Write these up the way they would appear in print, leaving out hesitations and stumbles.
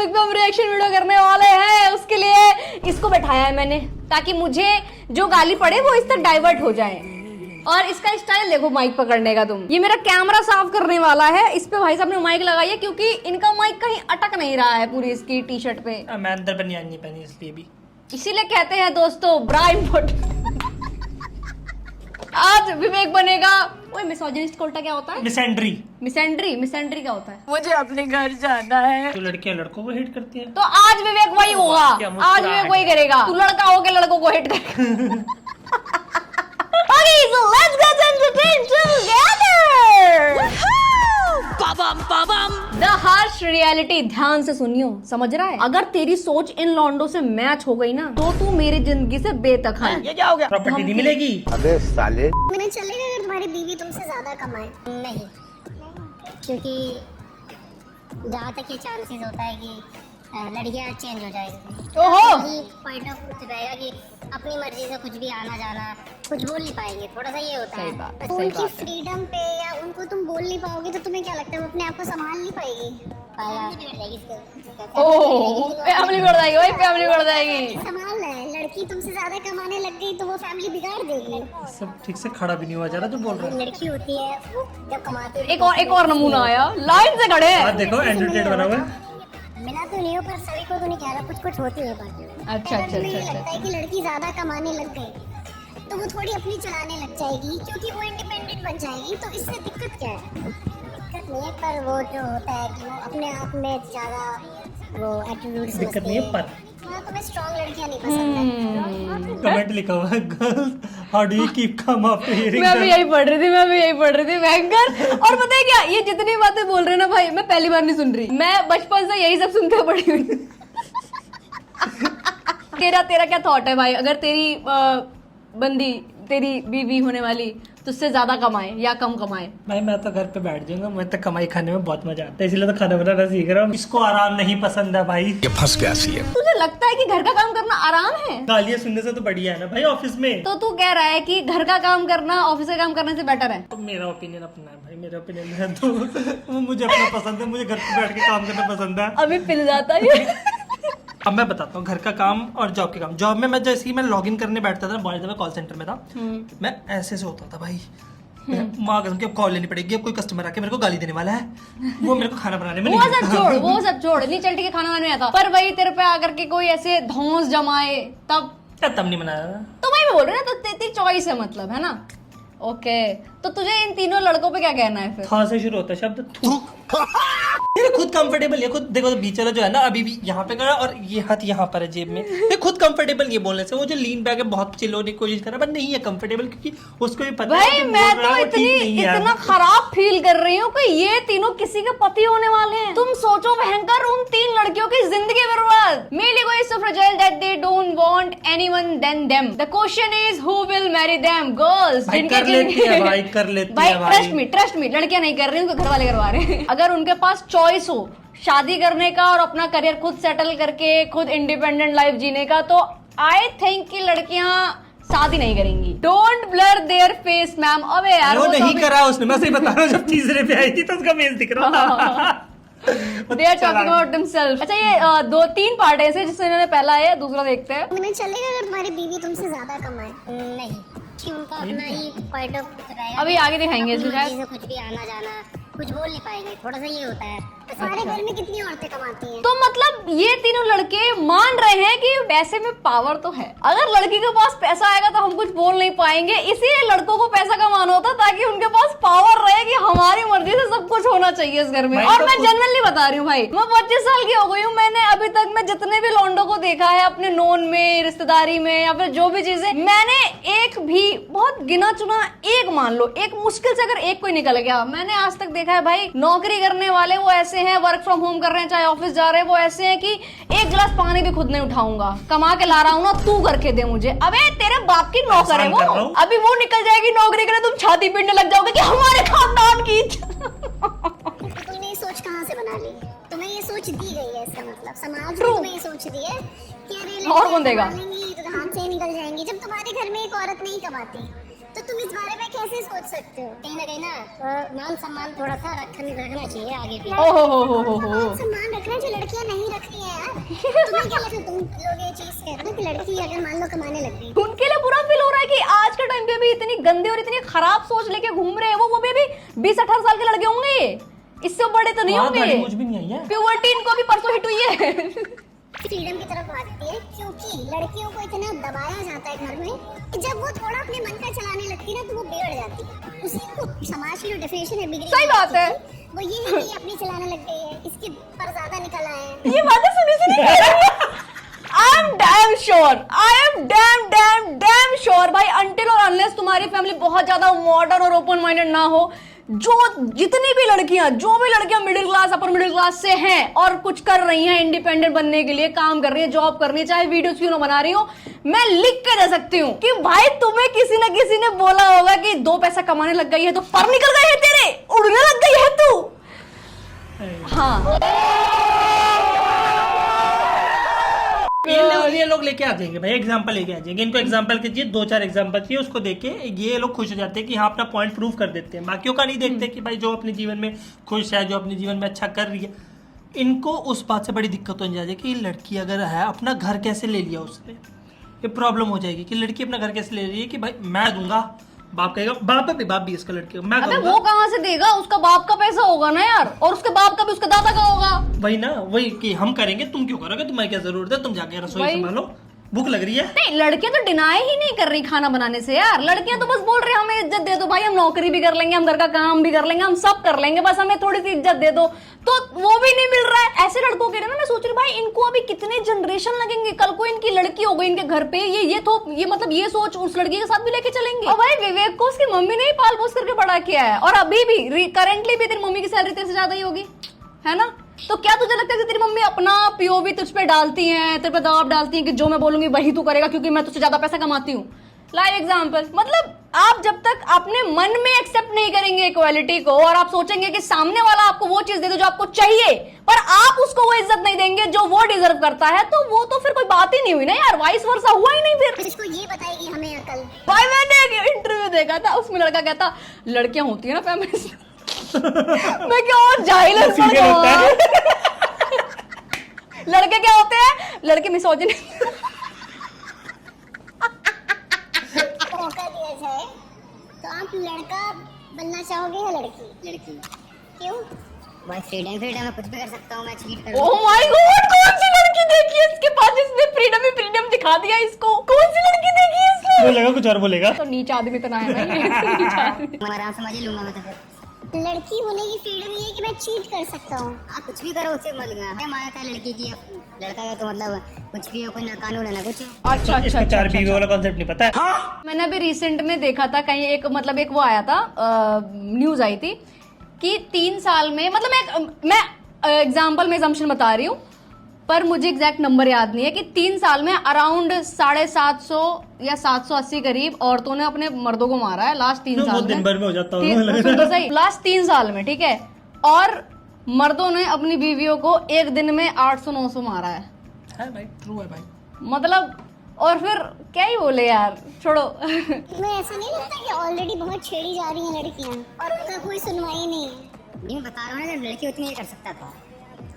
Topic पे हम reaction video करने वाले हैं। उसके लिए इसको बैठाया है मैंने, ताकि मुझे जो गाली पड़े वो इस तक डाइवर्ट हो जाए। और इसका स्टाइल देखो माइक पकड़ने का तुम। ये मेरा कैमरा साफ करने वाला है, इस पे भाई साहब ने माइक लगाई है, क्योंकि इनका माइक कहीं अटक नहीं रहा है पूरी इसकी टी शर्ट पे। मैं अंदर बनियान नहीं पहनी इसलिए भी। इसीलिए कहते हैं दोस्तों ब्रा इम्पोर्टेंट। आज विवेक बनेगा। ओए मिसोजिनिस्ट का उल्टा क्या होता है? मिसेंड्री। मिसेंड्री क्या होता है? मुझे अपने घर जाना है। तो लड़कियां लड़कों को हिट करती हैं। तो आज विवेक वही होगा, आज विवेक वही करेगा। तू लड़का होके लड़कों को हिट करेगा। Okay, so let's get entertained together. The harsh reality, ध्यान से सुनियो, समझ रहा है? अगर तेरी सोच इन लौंडों से मैच हो गई ना, तो तू मेरी जिंदगी से बेदखल है। ये क्या हो गया? प्रॉपर्टी नहीं मिलेगी। अबे साले। तुम्हें चलेगा अगर तुम्हारी बीवी तुमसे ज्यादा कमाए? नहीं, क्योंकि जहाँ तक ये चांसेस होता है कि लड़कियाँ चेंज हो जाएगी। ओहो, पॉइंट ऑफ व्यू रहेगा कि अपनी मर्जी से कुछ भी आना जाना, कुछ बोल नहीं पाएंगे। थोड़ा सा ये होता सही है बात, तो सही उनकी बात है। फ्रीडम पे या उनको तुम बोल नहीं पाओगे तो तुम्हें क्या लगता है वो अपने आप को संभाल नहीं पाएगी? ओह, फैमिली बढ़ जाएगी भाई, फैमिली बढ़ जाएगी। संभालना है। लड़की तुमसे ज्यादा कमाने लग गई तो वो फैमिली बिगाड़ देगी। सब ठीक से खड़ा भी नहीं हुआ जा रहा जो बोल रहा है। लड़की होती है वो जब कमाती है। एक और नमूना आया, लाइन से खड़े हैं। आज देखो एंटरटेन बना हुआ है। मिला तो नहीं हो, पर सभी को तो नहीं कह रहा, कुछ होती है बात। अच्छा अगर अच्छा तुम्हें ये अच्छा लगता है कि लड़की ज्यादा कमाने लग गई तो वो थोड़ी अपनी चलाने लग जाएगी, क्योंकि वो इंडिपेंडेंट बन जाएगी। तो इससे दिक्कत क्या है? दिक्कत नहीं है, पर वो जो होता है कि वो अपने आप में ज्यादा वो एटीट्यूड दिक्कत नहीं है, पर हाँ, तुम्हें स्ट्रॉन्ग लड़कियां नहीं पसंद है। कमेंट लिखा हुआ है, girls how do you keep come after hearing मैं भी यही पढ़ रही थी भयंकर। और पता है क्या, ये जितनी बातें बोल रहे हैं ना भाई, मैं पहली बार नहीं सुन रही, मैं बचपन से यही सब सुनते पड़ी हुई। तेरा क्या थॉट है भाई, अगर तेरी बंदी, तेरी बीवी होने वाली तुझसे ज्यादा कमाए या कम कमाए? भाई मैं तो घर पे बैठ जाऊंगा, मैं तो कमाई खाने में बहुत मजा आता है, इसलिए तो खाना बनाना सीख रहा हूँ। इसको आराम नहीं पसंद है भाई। ये फंस गया सीएम। तुझे लगता है कि घर का काम करना आराम है? गालियां सुनने से तो बढ़िया है ना भाई ऑफिस में। तो तू कह रहा है कि घर का काम करना ऑफिस का काम करने से बेटर है? तो मेरा ओपिनियन अपना है भाई, मेरा ओपिनियन है तो मुझे अपना पसंद है, मुझे घर पे बैठ के काम करना पसंद है। अभी पिल जाता है। अब मैं बताता हूँ घर का काम और जॉब के काम। जॉब में मैं जैसे ही मैं लॉगिन करने बैठता था, बहुत मैं कॉल सेंटर में था, मैं ऐसे से होता था भाई, माँ कसम की अब कॉल लेनी पड़ेगी, अब कोई कस्टमर आके मेरे को गाली देने वाला है, वो मेरे को खाना बनाने में वो सब छोड़ नहीं, चल ठीक है, खाना बनाने में आता, पर वही तेरे पे आकर के कोई ऐसे धौंस जमाए तब नहीं बनाया। तो वही मैं बोल रही हूँ ना, तो तेरी चॉइस है मतलब, है ना? ओके, तो तुझे इन तीनों लड़कों पे क्या कहना है फिर? था से शुरू होता है शब्द थू। ये खुद कंफर्टेबल है, खुद देखो तो बीच वाला जो है ना अभी भी यहाँ पे करा और ये हाथ यहाँ पर है जेब में, ये खुद कंफर्टेबल ये बोलने से। वो जो लीन बैक है बहुत चिल होने की कोशिश कर रहा है, पर नहीं है कंफर्टेबल, क्योंकि उसको भी पता है भाई मैं तो इतना खराब फील कर रही हूँ कि ये तीनों किसी के पति होने वाले हैं। तुम सोचो भयंकर, उन 3 लड़कियों की जिंदगी बर्बाद। Male ego is so fragile that they don't want anyone then them. The question is who will marry them? Girls. कर लेती है भाई, कर लेती है भाई। ट्रस्ट मी, लड़कियां नहीं कर रही, उनके घर वाले करवा रहे हैं। अगर उनके पास चॉइस हो शादी करने का और अपना करियर खुद सेटल करके खुद इंडिपेंडेंट लाइफ जीने का, तो आई थिंक कि लड़कियां शादी नहीं करेंगी। Don't blur their face ma'am. अबे यार वो नहीं करा उसने, मैं सही बता रहा हूँ, जब तीसरे पे आई थी तो उसका मेल दिख रहा था। They are talking about themselves. अच्छा, ये 2-3 पार्ट ऐसे जिसमें इन्होंने पहला है, दूसरा देखते हैं। तुम्हें चलेगा अगर तुम्हारी बीवी तुमसे ज्यादा कमाए? नहीं, कि उनका अपना ही पॉइंट ऑफ व्यू रहेगा। अभी आगे दिखाएंगे इसमें शायद। से कुछ भी आना जाना, कुछ बोल नहीं पाएंगे। थोड़ा सा ये होता है। तो सारे घर में कितनी औरतें कमाती हैं? तो मतलब ये तीनों लड़के मान रहे हैं कि पैसे में पावर तो है, अगर लड़की के पास पैसा आएगा तो हम कुछ बोल नहीं पाएंगे, इसीलिए लड़कों को पैसा कमाना होता ताकि उनके पास पावर रहे कि हमारी मर्जी से सब कुछ होना चाहिए इस घर में। और मैं जनरली बता रही हूँ भाई, मैं 25 साल की हो गई हूँ, मैंने अभी तक मैं जितने भी लौंडों को देखा है अपने नोन में, रिश्तेदारी में, या फिर जो भी चीजें, मैंने एक भी, बहुत गिना चुना, एक मान लो एक मुश्किल से अगर एक कोई निकल गया, मैंने आज तक देखा है भाई। नौकरी करने वाले वो ऐसे हैं, वर्क फ्रॉम होम कर रहे हैं, चाहे ऑफिस जा रहे हैं, वो ऐसे हैं कि एक गिलास पानी भी खुद नहीं उठाऊंगा, कमा के ला रहा हूँ ना, तू करके दे मुझे। अबे तेरे बाप की नौकर है वो, अभी वो निकल जाएगी नौकरी करे, तुम छाती पीटने लग जाओगे कि हमारे खानदान की। तुमने ये सोच कहाँ से बना ली? तुम्हें ये सोच दी गई है, इसका मतलब समाज ने तुम्हें ये सोच दी है कि अरे और कौन देगा? तो हाथ से निकल जाएंगी। जब तुम्हारे घर में एक औरत नहीं कमाती तो तुम इस बारे में कैसे सोच सकते हो? कहीं ना कहीं ना मान सम्मान थोड़ा सा रखना चाहिए आगे भी। ओहो हो मान सम्मान रखना जो लड़कियां नहीं रख रही हैं यार। तुम्हें क्या लगता है, तुम लोग ये चीज कह रहे हो कि लड़की अगर मान लो कमाने लग गई, उनके लिए बुरा फील हो रहा है कि आज के टाइम पे भी इतनी गंदी और इतनी खराब सोच लेके घूम रहे हैं वो भी 20-18 साल के लड़के होंगे ये, इससे बड़े तो नहीं होंगे। मुझ भी नहीं आई है। प्यूबर्टी इनको भी परसों हिट हुई है। फ्रीडम की तरफ भागती है क्योंकि लड़कियों को इतना दबाया जाता है घर में कि जब वो थोड़ा अपने मन का चलाने लगती है ना तो वो बिगड़ जाती है। उसी को समाज की जो डेफिनेशन है बिगड़ी सही बात है। वो ये है कि अपनी चलाने लग गई है, इसके पर ज्यादा निकल आए हैं। ये बातें सुनी I am damn sure, I am damn sure भाई, until और unless तुम्हारी फैमिली बहुत ज्यादा मॉडर्न और ओपन माइंडेड ना हो, जितनी भी लड़कियां middle class upper middle class से हैं और कुछ कर रही हैं इंडिपेंडेंट बनने के लिए, काम कर रही है, जॉब कर रही है, चाहे वीडियोस क्यों ना बना रही हो, मैं लिख के दे सकती हूँ कि भाई तुम्हें किसी न किसी ने बोला होगा कि 2 पैसा कमाने लग गई है तो पर निकल गए हैं तेरे, उड़ने लग गई है तू। हाँ ये लोग लेके आ जाएंगे भाई, एग्जांपल लेके आ जाएंगे। इनको एग्जांपल कीजिए, 2-4 एग्जांपल चाहिए, उसको देख के ये लोग खुश हो जाते हैं कि हाँ अपना पॉइंट प्रूव कर देते हैं। बाकियों का नहीं देखते कि भाई जो अपने जीवन में खुश है, जो अपने जीवन में अच्छा कर रही है, इनको उस बात से बड़ी दिक्कत हो जाती है कि लड़की अगर है अपना घर कैसे ले लिया उसने, ये प्रॉब्लम हो जाएगी कि लड़की अपना घर कैसे ले रही है कि भाई मैं दूंगा, बाप कहेगा, बाप भी इसका लड़के मैं अबे करूंगा। वो कहाँ से देगा, उसका बाप का पैसा होगा ना यार, और उसके बाप का भी उसके दादा का होगा। वही ना, वही कि हम करेंगे, तुम क्यों करोगे, तुम्हें क्या जरूरत है, तुम जाके रसोई संभालो, भूख लग रही है। नहीं, लड़कियां तो डिनाई ही नहीं कर रही खाना बनाने से यार, लड़कियां तो बस बोल रही हमें इज्जत दे दो भाई, हम नौकरी भी कर लेंगे, हम घर का काम भी कर लेंगे, हम सब कर लेंगे, बस हमें थोड़ी सी इज्जत दे दो, तो वो भी नहीं मिल रहा है। ऐसे लड़कों के लिए ना मैं सोच रही भाई इनको अभी कितने जनरेशन लगेंगे, कल को इनकी लड़की हो गई इनके घर पे, ये मतलब ये सोच उस लड़की के साथ भी लेके चलेंगे। और भाई विवेक को उसकी मम्मी ने ही पाल पोस करके बड़ा किया है, और अभी भी करेंटली भी तेरी मम्मी की सैलरी तेरे से ज्यादा ही होगी, है ना? तो क्या तुझे लगता है कि तेरी मम्मी अपना पीओवी तुझ पे डालती हैं, तेरे पे दबाव डालती हैं कि जो मैं बोलूंगी वही तू करेगा क्योंकि मैं तुझसे ज्यादा पैसा कमाती हूँ? लाइव एग्जांपल, मतलब आप जब तक अपने मन में एक्सेप्ट नहीं करेंगे इक्वालिटी को, और आप सोचेंगे कि सामने वाला आपको वो चीज दे दो जो आपको चाहिए, पर आप उसको वो इज्जत नहीं देंगे जो वो डिजर्व करता है, तो वो तो फिर कोई बात ही नहीं हुई ना यार, वाइस वर्सा हुआ ही नहीं फिर। इसको ये बताएगी हमें अकल। भाई मैंने एक इंटरव्यू देखा था, उसमें लड़का कहता लड़कियां होती है ना फेमिनिस्ट। मैं क्या और जाहिल लड़के क्या होते हैं, लड़के मिसोजिनी। मौका दिया जाए तो आप लड़का बनना चाहोगे या लड़की? क्यों? भाई फ्रीडम है, कुछ भी कर सकता हूँ मैं, चीट कर। ओह माय गॉड, कौन सी लड़की देखी है इसके पास जिसने फ्रीडम दिखा दिया इसको? कौन सी लड़की देखी है इसने? बोलेगा कुछ और बोलेगा तो नीच आदमी तो ना है ना ये। आराम समझ ही लूंगा मैं तो फिर। लड़की होने की फ्रीडम ये है कि मैं चीट कर सकता हूँ। आप कुछ भी करो उसे मत गया मान्यता है लड़की की, लड़का का तो मतलब कुछ भी हो, कोई ना कानून है ना कुछ। अच्छा इसका 4 बीवी वाला कॉन्सेप्ट नहीं पता है। मैंने अभी रिसेंट में देखा था कहीं एक वो आया था, न्यूज आई थी कि 3 साल में, मतलब मैं एग्जाम्पल में assumption बता रही हूँ, पर मुझे एग्जैक्ट नंबर याद नहीं है, कि 3 साल में अराउंड 750 या 780 करीब औरतों ने अपने मर्दों को मारा है लास्ट 3 साल में। दिन भर में हो जाता है सही, लास्ट 3 साल में, ठीक है, और मर्दों ने अपनी बीवियों को एक दिन में 800-900 मारा है भाई, ट्रू है भाई, मतलब, और फिर क्या ही बोले यार, छोड़ो। तुम्हें ऐसा नहीं लगता कि ऑलरेडी बहुत छेड़ी जा रही हैं लड़कियां और उनका कोई सुनवाई नहीं है? मैं बता रहा हूँ ना, लड़की उतनी ही कर सकता था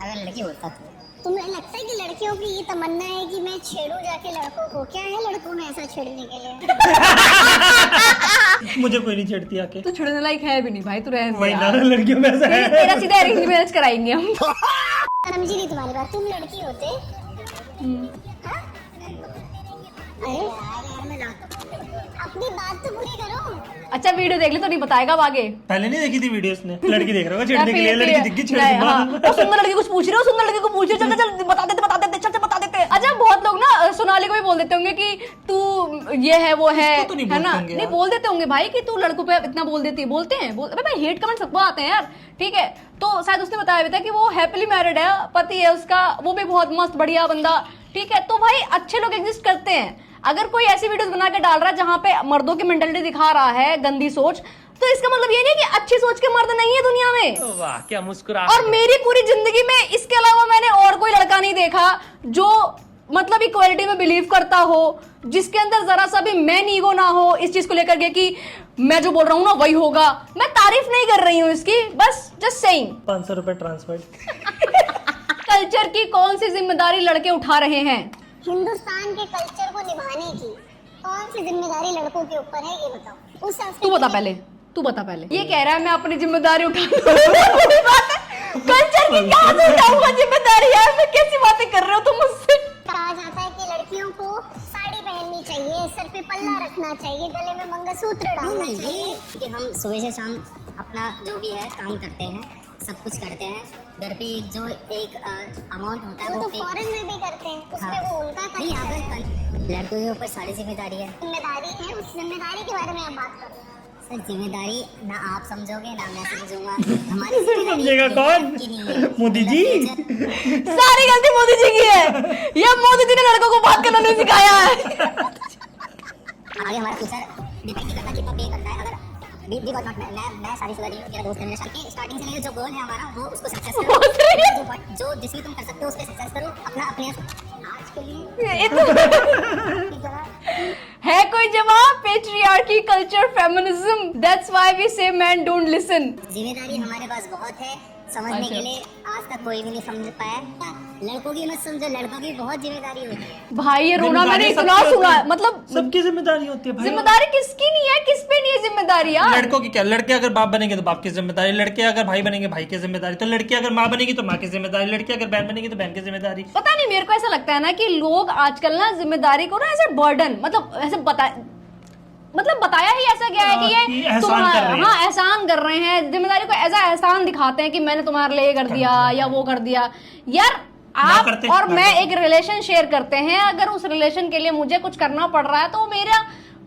अगर लड़की होता तो। तुम्हें लगता है कि लड़कियों की ये तमन्ना है कि मैं छेड़ूं जाके लड़कों को? क्या है लड़कों में ऐसा छेड़ने के लिए? मुझे कोई नहीं छेड़ती आके। तू छेड़ने लायक है भी नहीं भाई, तू रह वही ना, लड़कियों में ऐसा है। तेरा सीधा अरेंज मैरिज कराएंगे हम। समझी नहीं तुम्हारी बात, तुम लड़की होते। हाँ? अरे यार मैं अपनी बात तो पूरी करो। अच्छा वीडियो देख ले तो नहीं बताएगा अब आगे। पहले नहीं देखी थी वीडियो उसने, लड़की देख रहा होगा छेड़ने के लिए, लड़की दिख गई छेड़ दूंगा। हाँ, सुंदर लड़की कुछ पूछ रहे हो, सुंदर लड़की को पूछ रहे हो, चल बता देते चल बता देते। अच्छा बहुत लोग ना सोनाली को भी बोल देते होंगे कि तू ये है वो है ना, नहीं बोल देते होंगे भाई कि तू लड़कों पे इतना बोल देती है, बोलते हैं भाई, हेट कमेंट सबको आते हैं यार, ठीक है। तो शायद उसने बताया भी था कि वो हैप्पीली मैरिड है, पति है उसका, वो भी बहुत मस्त बढ़िया बंदा, ठीक है। तो भाई अच्छे लोग एग्जिस्ट करते हैं। अगर कोई ऐसी वीडियोस बना के डाल रहा है जहां पे मर्दों की मेंटालिटी दिखा रहा है, गंदी सोच, तो इसका मतलब ये नहीं कि अच्छी सोच के मर्द नहीं है दुनिया में। वाह क्या मुस्कुरा। और मेरी पूरी जिंदगी में इसके अलावा मैंने और कोई लड़का नहीं देखा जो मतलब इक्वालिटी में बिलीव करता हो, जिसके अंदर जरा सा भी मैन ईगो ना हो इस चीज को लेकर के कि मैं जो बोल रहा हूँ ना वही होगा। मैं तारीफ नहीं कर रही हूँ इसकी, बस जस्ट सेइंग। 500 रुपए ट्रांसफर। कल्चर की कौन सी जिम्मेदारी लड़के उठा रहे हैं? हिंदुस्तान के कल्चर को निभाने की कौन सी जिम्मेदारी लड़कों के ऊपर है, ये बताओ। उस तू बता पहले, तू बता पहले। ये कह रहा है मैं अपनी जिम्मेदारी उठा कल्चर की क्या उठाऊंगा जिम्मेदारी? यार मैं कैसी बातें कर रहे हो तुम मुझसे? कहा जाता है कि लड़कियों को साड़ी पहननी चाहिए, सर पे पल्ला रखना चाहिए, गले में मंगलसूत्र डालना चाहिए। कि हम सुबह से शाम अपना जो भी है काम करते हैं, सब कुछ करते हैं। घर पे जो एक अमाउंट होता है वो वो तो फॉरेन में भी करते हैं, उसमें वो उनका नहीं, यहाँ कल्चर है, पर लड़कों के ऊपर सारी जिम्मेदारी है। जिम्मेदारी है। उस जिम्मेदारी के बारे में आप बात करो। सर जिम्मेदारी ना आप समझोगे ना मैं समझूंगा। हमारी जिम्मेदारी समझेगा कौन? की नहीं है। मोदी जी। सारी गलती मोदी जी की है। ये मोदी जी ने लड़कों को बात करना नहीं सिखाया है। आगे हमारा फ्यूचर डिपेंड नहीं करता कितना पे करता है। अगर मैं सारी सलाह मेरा दोस्त है, मेरे साथ स्टार्टिंग से लेकर जो गोल है हमारा वो उसको सक्सेस करो। जो जिसमें तुम कर सकते हो उस पे सक्सेस करो। अपना अपने आज के लिए है कोई जवाब? Patriarchy, culture, feminism, that's why we say man don't listen. जिम्मेदारी हमारे पास बहुत है, समझने के लिए आज तक कोई भी नहीं समझ पाया। लड़कों की मत समझो, लड़कों की बहुत जिम्मेदारी होती है। भाई ये रोना मैंने जिम्मेदारी इतना सबकी सुना होती है, है। मतलब सबकी जिम्मेदारी होती है भाई। जिम्मेदारी किसकी नहीं है, किस पे नहीं है जिम्मेदारी यार? लड़कों की क्या, लड़के अगर बाप बनेंगे तो बाप की जिम्मेदारी, लड़के अगर भाई बनेंगे भाई की जिम्मेदारी, तो लड़की अगर माँ बनेगी तो माँ की जिम्मेदारी, लड़की अगर बहन बनेगी तो बहन की जिम्मेदारी। पता नहीं, मेरे को ऐसा लगता है ना कि लोग आजकल ना जिम्मेदारी को ना ऐसे बर्डन, मतलब बताया ही ऐसा गया है कि कि ये एहसान तुम्हारा, कर रहे हैं। हाँ एहसान कर रहे हैं। जिम्मेदारी को ऐसा एहसान दिखाते हैं कि मैंने तुम्हारे लिए ये कर दिया या वो कर दिया। यार आप करते, और ना मैं करते। एक रिलेशन शेयर करते हैं, अगर उस रिलेशन के लिए मुझे कुछ करना पड़ रहा है तो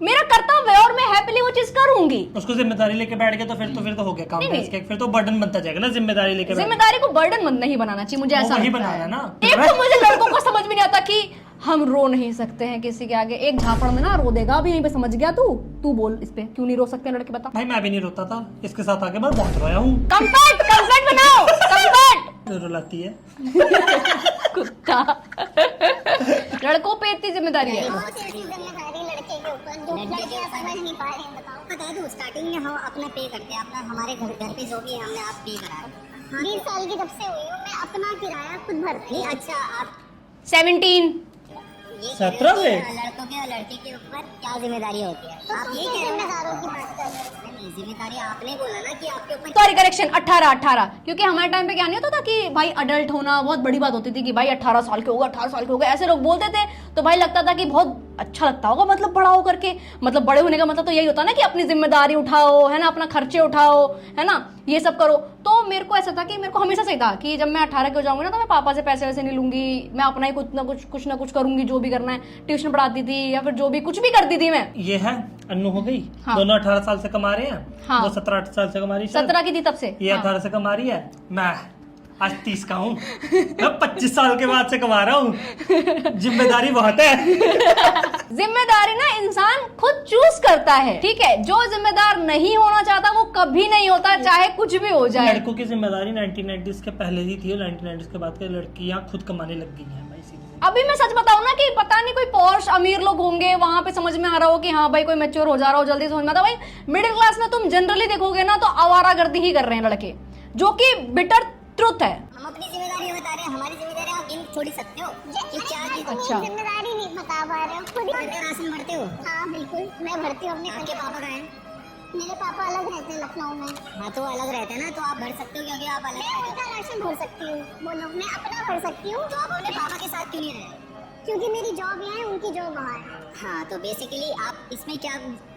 मेरा कर्तव्य है और मैं हैप्पीली वो चीज करूंगी। उसको जिम्मेदारी लेके बैठ गए तो फिर तो हो गया काम। इसके फिर तो बर्डन बनता जाएगा ना जिम्मेदारी लेके बैठ गए। जिम्मेदारी को बर्डन नहीं बनाना चाहिए, मुझे ऐसा वही लगता बनाया है। ना। एक तो मुझे लड़कों को समझ में नहीं आता कि हम रो नहीं सकते हैं किसी के आगे। एक झापड़ में ना रो देगा अभी यहीं पे, समझ गया तू बोल इस पे क्यों नहीं रो सकते लड़के, बता। भाई मैं भी नहीं रोता था, इसके साथ आके मैं बहुत रोया हूँ। कंफर्ट बनाओ, कंफर्ट। रुलाती है कुत्ता। लड़कों पे इतनी जिम्मेदारी है। बहुत ऐसी जिम्मेदारी लड़के के ऊपर जो लड़कियां समझ नहीं पा रही हैं। बताओ। बता दूं, स्टार्टिंग में हम अपना पे करते हैं, अपना हमारे घर पे जो भी है हमने आप पे करा है। 20 साल की जब से हुई हूँ मैं अपना किराया खुद भरती नहीं, हूँ। अच्छा आप 17 ये 17 में? लड़कों के और लड़के के ऊपर क्या जिम्मेदारी होती है? तो आप तुम ये किस कह रहे हो जिम्मेदारों की बात कर रहे हो? नहीं, जिम्मेदारी आपने बोला ना कि आपके ऊपर। सॉरी करेक्शन, 18 क्योंकि हमारे टाइम पे क्या नहीं होता था कि भाई अडल्ट होना बहुत बड़ी बात होती थी कि भाई 18 साल के होगा, 18 साल के होगा, ऐसे लोग बोलते थे। तो भाई लगता था कि बहुत अच्छा लगता होगा, मतलब बड़ा हो करके, मतलब बड़े होने का मतलब तो यही होता ना कि अपनी जिम्मेदारी उठाओ, है ना, अपना खर्चे उठाओ, है ना, ये सब करो। तो मेरे को ऐसा था कि मेरे को हमेशा सही था कि जब मैं 18 के हो जाऊंगी ना तो मैं पापा से पैसे वैसे नहीं लूंगी, मैं अपना ही कुछ ना कुछ करूंगी, जो भी करना है। ट्यूशन पढ़ाती थी या फिर जो भी कुछ भी करती थी मैं। ये है अन्नू हो गई। हाँ। दोनों 18 साल से कमा रहे हैं। हाँ। वो 17-18 साल से कमा रही है। 17 की थी तब से। ये हाँ। 18 से कमा रही है, मैं आज 30 का हूँ। मैं 25 साल के बाद से कमा रहा हूँ। जिम्मेदारी बहुत है। जिम्मेदारी ना इंसान खुद चूज करता है, ठीक है। जो जिम्मेदार नहीं होना चाहता वो कभी नहीं होता, चाहे कुछ भी हो जाए। लड़कों की जिम्मेदारी 1990s के पहले ही थी, 1990s के बाद के लड़कियां खुद कमाने लग गई हैं भाई सीधे। अभी मैं सच बताऊं ना कि पता नहीं कोई पॉश अमीर लोग होंगे वहां पे समझ में आ रहा हो कि हाँ भाई कोई मैच्योर हो जा रहा हो, जल्दी समझ में आता। भाई मिडिल क्लास में तुम जनरली देखोगे ना तो आवारागर्दी ही कर रहे हैं लड़के, जो कि बिटर ट्रुथ है। हम अपनी जिम्मेदारी बता रहे हैं, हमारी जिम्मेदारी आप इन छोड़ ही सकते हो कि क्या चीज। अच्छा। जिम्मेदारी नहीं बता पा रहे हो खुद ही। राशन भरते हो? हाँ बिल्कुल, मैं भरती हूँ अपने। आपके पापा का है? मेरे पापा अलग रहते हैं लखनऊ में। हाँ तो अलग रहते हैं ना, तो आप भर सकते हो क्योंकि आप अलग मैं उनका राशन भर सकती हूँ, बोलो। मैं अपना भर सकती हूँ। तो आप अपने पापा के साथ क्यों नहीं रहे? क्योंकि मेरी जॉब यहाँ है, उनकी जॉब वहाँ है। हाँ तो बेसिकली आप इसमें क्या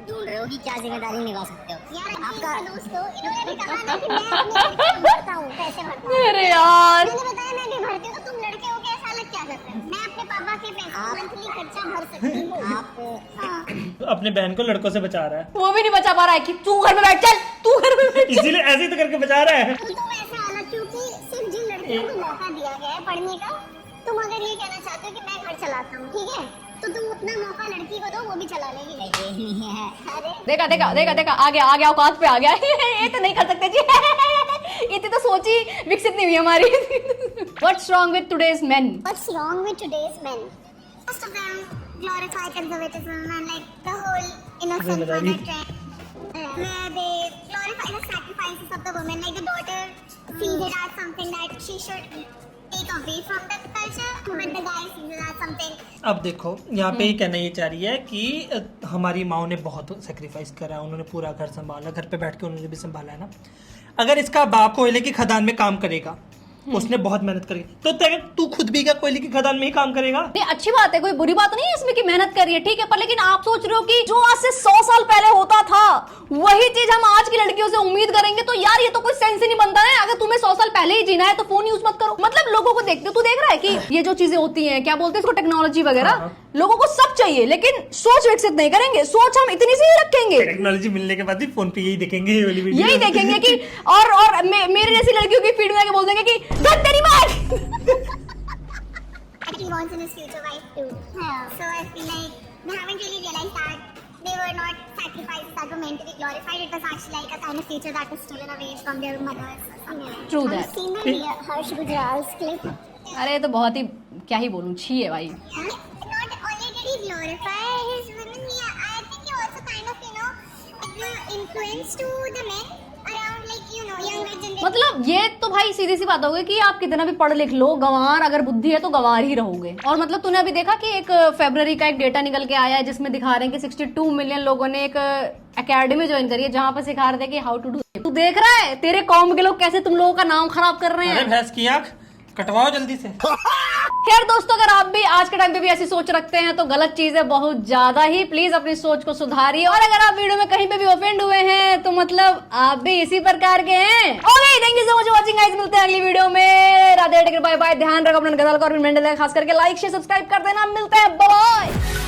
ढूंढ रहे हो कि क्या जिम्मेदारी निभा सकते हो? यार आपका आपका दोस्तों, इन्होंने भी कहा ना कि मैं अपने खर्चे भरता हूँ, पैसे भरता हूँ। अरे यार, मैंने बताया मैं भी भरती हूँ, तो तुम लड़के हो के ऐसा अलग क्या करते हो? मैं अपने पापा के पैसे मंथली खर्चा भर सकती हूँ। आप हाँ अपनी बहन को लड़कों से बचा रहा है, वो भी नहीं बचा पा रहा है कि तू घर में बैठ, चल तू घर में बैठ। इसीलिए ऐसे ही तो करके बचा रहा है। तो तुम ऐसा अलग, क्योंकि सिर्फ जिन लड़कियों को मौका दिया गया है पढ़ने का, तुम अगर ये कहना चाहते हो कि मैं घर चलाता हूँ, ठीक है, तो तुम उतना मौका लड़की को दो, वो भी चला लेगी। ये नहीं है। अरे देखा आ गया औकात पे आ गया। ये तो नहीं कर सकते जी। इतनी तो सोची विकसित नहीं हुई हमारी। What's wrong with today's men? What's wrong with today's men? most of them glorify conservatism and like the whole innocent जिम्मेदारी। mother trend. Where they glorify the sacrifices of the woman, like the daughter sees it as something that she should take away from the culture, but the guy sees it as something. अब देखो यहाँ पे ये कहना ये चाह रही है कि हमारी माओ ने बहुत सेक्रीफाइस करा है, उन्होंने पूरा घर संभाला, घर पे बैठ के उन्होंने भी संभाला है ना। अगर इसका बाप कोयले की खदान में काम करेगा, उसने बहुत मेहनत करी, तो तू खुद भी क्या कोयले की खदान में ही काम करेगा? नहीं, अच्छी बात है, कोई बुरी बात नहीं है इसमें कि मेहनत करी है, ठीक है, पर लेकिन आप सोच रहे हो कि जो आज से 100 साल पहले होता था वही चीज हम आज की लड़कियों से उम्मीद करेंगे, तो यार ये तो कोई सेंस ही नहीं बनता है। अगर तुम्हें 100 साल पहले ही जीना है तो फोन यूज मत करो। मतलब लोगों को देखते हो, तू देख रहा है कि ये जो चीजें होती हैं, क्या बोलते हैं इसको, टेक्नोलॉजी वगैरह, लोगों को सब चाहिए लेकिन सोच विकसित नहीं करेंगे। सोच हम इतनी सी ही रखेंगे, टेक्नोलॉजी मिलने के बाद भी फोन पे यही देखेंगे, ये वाली वीडियो यही देखेंगे कि और मेरे जैसी लड़कियों की फीड में आके बोल देंगे कि धत तेरी माँ। I think he wants in his future wife too. So I feel like they haven't really realized that they were not sacrifices that were meant to be glorified. It was actually like a kind of future that was stolen away from their mothers or something. True Have that. you seen that Harsh Gujaral's clip? अरे ये तो बहुत ही क्या ही बोलूं, छी है भाई। Not only did he glorify his women, I think he also kind of, influence to the men around, like, younger generation. मतलब ये तो भाई सीधी सी बात हो गई कि आप कितना भी पढ़ लिख लो, गंवार अगर बुद्धि है तो गंवार ही रहोगे। और मतलब तूने अभी देखा कि एक फरवरी का एक डेटा निकल के आया है जिसमें दिखा रहे हैं कि 62 मिलियन लोगों ने एक एकेडमी ज्वाइन करी है जहां पर सिखा रहे थे कि हाउ टू डू। तू देख रहा है तेरे कौम के लोग कैसे तुम लोगों का नाम खराब कर रहे अरे हैं। भैंस की आंख कटवाओ जल्दी से। खैर दोस्तों, अगर आप भी आज के टाइम पे भी ऐसी सोच रखते हैं तो गलत चीज है बहुत ज्यादा ही। प्लीज अपनी सोच को सुधारिए, और अगर आप वीडियो में कहीं पे भी ऑफेंड हुए हैं तो मतलब आप भी इसी प्रकार के हैं। Okay, thank you so much watching guys, मिलते हैं अगली वीडियो में। Radhe, take care, bye bye. ध्यान रखो अपना, गजल को, खास करके लाइक शेयर सब्सक्राइब कर देना। मिलते हैं, बाय बाय।